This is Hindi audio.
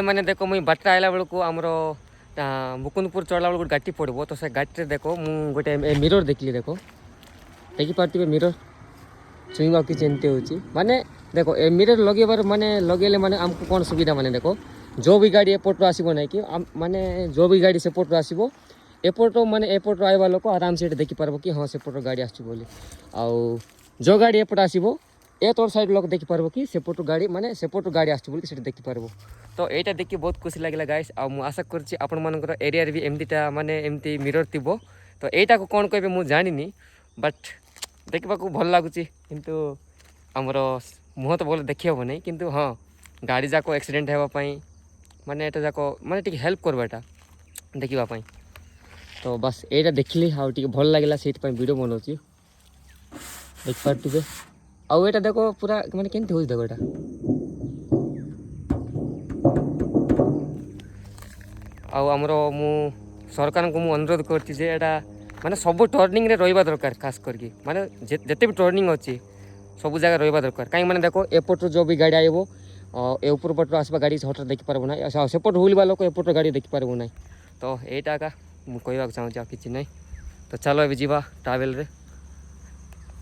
मैंने देखो मुई बाटर आइला बेलू आमर मुकुंदपुर चढ़ला बेलू गाटी पड़ो तो से गाटी देखो मुझे गोटे मिरर देखली देखो देखिपे मिरर छुईवा कि एमती हो माने देखो ए मिरर लगेबार माने लगेले माने आमको कौन सुविधा माने देखो जो भी गाड़ी एपटू आसो ना कि माने जो भी गाड़ी सेपटू आसो एपट माने एपट आइबा लोक आराम से देखिपार कि हाँ सेपट गाड़ी आसोली आउ जो गाड़ी एपट आसो ए तोर साइड लोक देखिपार कि सेपटू गाड़ी माने सेपटू गाड़ी आसो से देखिपार तो यहाँ देखिए बहुत खुशी लगे गाइस आशा करुँच आपण मान एरिया भी एमतीटा माने एमती मिरर थी तो यहाँ को कौन कहे मुझे जानी बट देखा भल लगुच किंतु आमर मुह तो बोले देखी हम नहीं किंतु हाँ गाड़ी जाक एक्सीडेंट होगापाई माने एटा जाक माने टी हेल्प करवाटा देखापी तो बस यहाँ देखली आउ टी भल लगे से वीडियो बनाऊँ देखिपे आउ यहाँ देखो पूरा माने केमती हो देखो यहाँ आमर मु सरकार को मुझे अनुरोध कर माने सब टर्निंग रे रहिबा दरकार खास करके माने जिते भी टर्निंग अच्छी सब जगह रहिबा दरकार कहीं माने देखो एपट जो भी गाड़ी आइबो ए ऊपर पट आसवा गाड़ी हठात देखि पारबो ना सेपट हुलवा लोक एपट गाड़ी देखि पारबो ना तो एटा का मु कहबा चाहूँ कि नहीं तो चलो अभी जीवा ट्रावेल रे।